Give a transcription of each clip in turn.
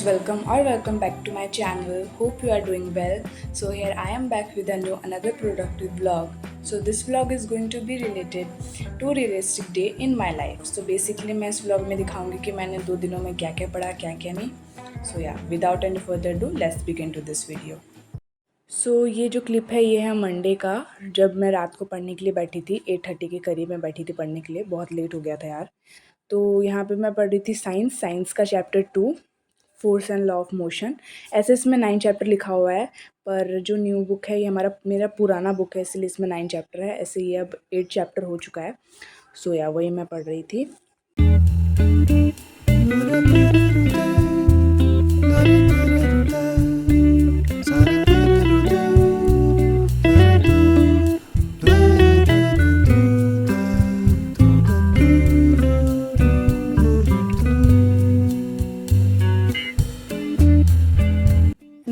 welcome or welcome back to my channel. Hope you are doing well. So here I am back with another productive vlog. So this vlog is going to be related to realistic day in my life. So basically मैं इस vlog में दिखाऊंगी कि मैंने 2 दिनों में क्या क्या पढ़ा क्या क्या नहीं. So yeah, without any further ado, let's begin to this video. सो ये जो क्लिप है ये है मंडे का, जब मैं रात को पढ़ने के लिए बैठी थी. 8:30 के करीब मैं बैठी थी पढ़ने के लिए. बहुत लेट हो गया था यार. तो यहाँ पे मैं पढ़ रही थी साइंस का chapter 2, force and law of motion. ऐसे इसमें 9 चैप्टर लिखा हुआ है, पर जो न्यू बुक है ये मेरा पुराना बुक है, इसलिए इसमें 9 चैप्टर है. ऐसे ये अब 8 चैप्टर हो चुका है. सो या वही मैं पढ़ रही थी.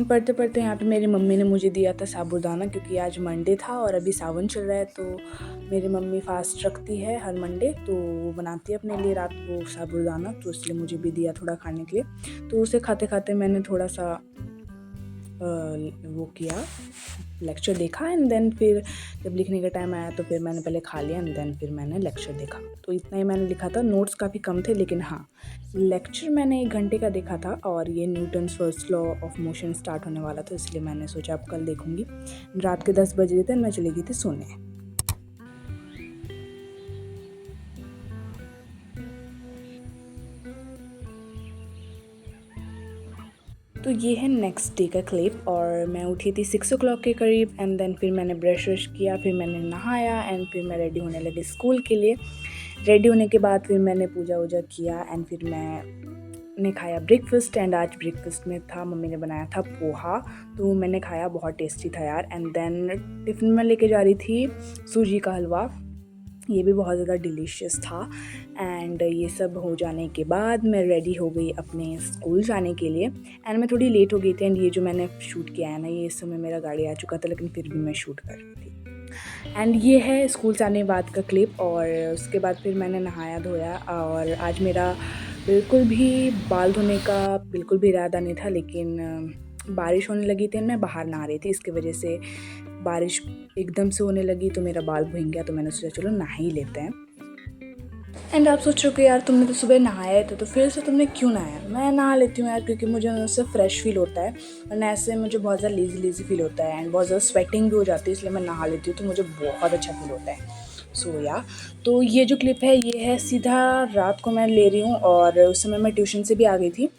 पढ़ते पढ़ते यहाँ पे मेरी मम्मी ने मुझे दिया था साबूदाना, क्योंकि आज मंडे था और अभी सावन चल रहा है. तो मेरी मम्मी फास्ट रखती है हर मंडे, तो वो बनाती है अपने लिए रात को साबूदाना, तो इसलिए मुझे भी दिया थोड़ा खाने के लिए. तो उसे खाते खाते मैंने थोड़ा सा वो किया, लेक्चर देखा. एंड देन फिर जब लिखने का टाइम आया तो फिर मैंने पहले खा लिया एंड देन फिर मैंने लेक्चर देखा. तो इतना ही मैंने लिखा था. नोट्स काफ़ी कम थे, लेकिन हाँ, लेक्चर मैंने 1 घंटे का देखा था और ये Newton's first law of motion start होने वाला था, इसलिए मैंने सोचा अब कल देखूँगी. रात के 10 बज रहे थे, मैं चली गई थी सोने. तो ये है नेक्स्ट डे का क्लिप. और मैं उठी थी 6 o'clock के करीब एंड देन फिर मैंने ब्रश वश किया, फिर मैंने नहाया एंड फिर मैं रेडी होने लगी स्कूल के लिए. रेडी होने के बाद फिर मैंने पूजा वूजा किया एंड फिर मैंने खाया ब्रेकफास्ट. एंड आज ब्रेकफास्ट में था, मम्मी ने बनाया था पोहा, तो मैंने खाया. बहुत टेस्टी था यार. एंड देन टिफ़िन में लेके जा रही थी सूजी का हलवा, ये भी बहुत ज़्यादा डिलीशियस था. एंड ये सब हो जाने के बाद मैं रेडी हो गई अपने स्कूल जाने के लिए. एंड मैं थोड़ी लेट हो गई थी. एंड ये जो मैंने शूट किया है ना, ये इस समय मेरा गाड़ी आ चुका था, लेकिन फिर भी मैं शूट कर रही थी. एंड ये है स्कूल से आने के बाद का क्लिप. और उसके बाद फिर मैंने नहाया धोया. और आज मेरा बिल्कुल भी बाल धोने का बिल्कुल भी इरादा नहीं था, लेकिन बारिश होने लगी थी. मैं बाहर नहा रही थी, इसकी वजह से बारिश एकदम से होने लगी तो मेरा बाल भीग गया. तो मैंने सोचा चलो नहा ही लेते हैं. एंड आप सोच रहे हो कि यार तुमने तो सुबह नहाया था, तो फिर से तुमने क्यों नहाया? मैं नहा लेती हूँ यार, क्योंकि मुझे उससे फ्रेश फील होता है, वरना ऐसे मुझे बहुत ज़्यादा लेज़ी फील होता है एंड बहुत ज़्यादा स्वेटिंग भी हो जाती है, इसलिए मैं नहा लेती हूँ, तो मुझे बहुत अच्छा फील होता है. सो या तो ये जो क्लिप है ये है सीधा रात को मैं ले रही हूँ. और उस समय मैं ट्यूशन से भी आ गई थी,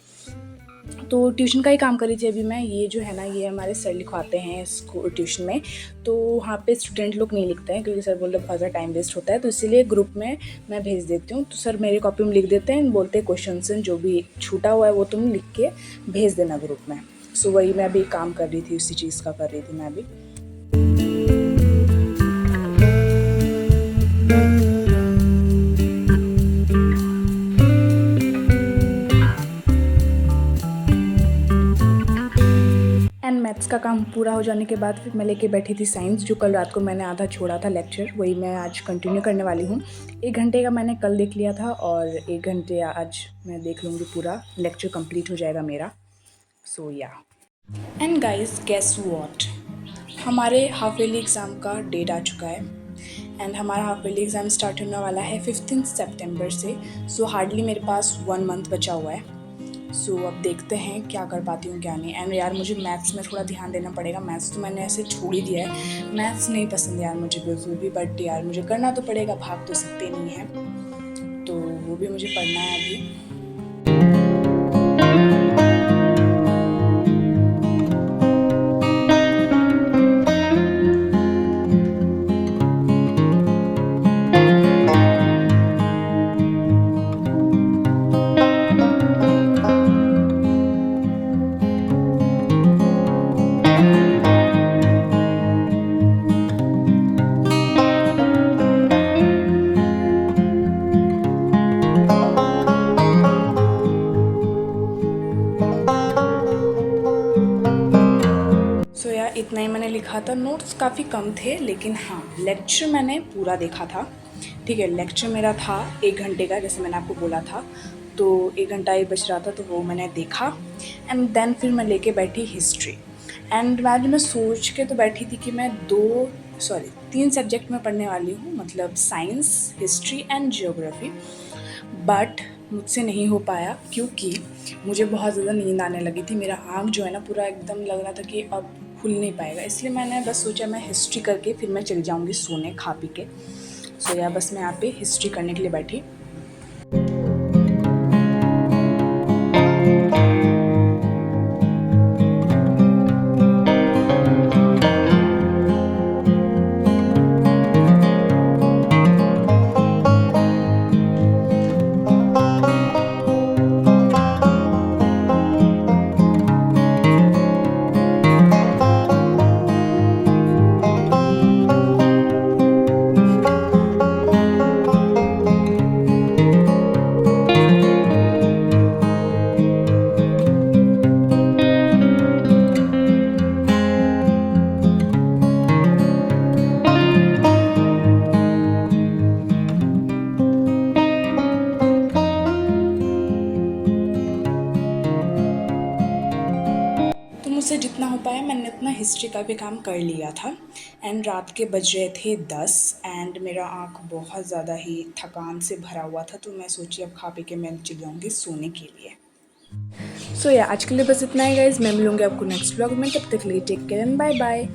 तो ट्यूशन का ही काम कर रही थी अभी मैं. ये जो है ना, ये हमारे सर लिखवाते हैं स्कूल ट्यूशन में, तो वहाँ पे स्टूडेंट लोग नहीं लिखते हैं, क्योंकि सर बोलते बहुत ज़्यादा टाइम वेस्ट होता है. तो इसीलिए ग्रुप में मैं भेज देती हूँ. तो सर मेरी कॉपी में लिख देते हैं, बोलते हैं क्वेश्चन जो भी छूटा हुआ है वो तुम लिख के भेज देना ग्रुप में. सो वही मैं अभी काम कर रही थी, उसी चीज़ का कर रही थी मैं अभी. मैथ्स का काम पूरा हो जाने के बाद फिर मैं लेके बैठी थी साइंस, जो कल रात को मैंने आधा छोड़ा था लेक्चर, वही मैं आज कंटिन्यू करने वाली हूँ. 1 घंटे का मैंने कल देख लिया था और 1 घंटे आज मैं देख लूँगी, पूरा लेक्चर कंप्लीट हो जाएगा मेरा. सो या एंड गाइस, गेस व्हाट, हमारे हाफ ईयरली एग्ज़ाम का डेट आ चुका है. एंड हमारा हाफ ईयरली एग्ज़ाम स्टार्ट होने वाला है 15 सितंबर से. सो हार्डली मेरे पास 1 मंथ बचा हुआ है. सो अब देखते हैं क्या कर पाती हूँ क्या नहीं. एंड यार मुझे मैथ्स में थोड़ा ध्यान देना पड़ेगा. मैथ्स तो मैंने ऐसे छोड़ ही दिया है, मैथ्स नहीं पसंद यार मुझे बिल्कुल भी. बट यार मुझे करना तो पड़ेगा, भाग तो सकते नहीं हैं, तो वो भी मुझे पढ़ना है अभी. इतना ही मैंने लिखा था. नोट्स काफ़ी कम थे, लेकिन हाँ लेक्चर मैंने पूरा देखा था. ठीक है, लेक्चर मेरा था 1 घंटे का, जैसे मैंने आपको बोला था. तो 1 घंटा ही बच रहा था तो वो मैंने देखा एंड देन फिर मैं लेके बैठी हिस्ट्री। एंड बाद में सोच के तो बैठी थी कि मैं 3 सब्जेक्ट में पढ़ने वाली हूँ, मतलब science, history and geography. But मुझसे नहीं हो पाया क्योंकि मुझे बहुत ज़्यादा नींद आने लगी थी। मेरा आँख जो है ना पूरा एकदम लग रहा था कि अब खुल नहीं पाएगा, इसलिए मैंने बस सोचा मैं हिस्ट्री करके फिर मैं चली जाऊँगी सोने खा पी के। सो या बस मैं यहाँ पे हिस्ट्री करने के लिए बैठी। तो मुझसे जितना हो पाया मैंने उतना हिस्ट्री का भी काम कर लिया था। एंड रात के बज रहे थे 10 एंड मेरा आँख बहुत ज़्यादा ही थकान से भरा हुआ था, तो मैं सोची अब खा पी के मैं चली जाऊँगी सोने के लिए। सो या आज के लिए बस इतना ही गाइज़, मैं मिलूँगी आपको नेक्स्ट व्लॉग में, तब तक के लिए take care and bye bye.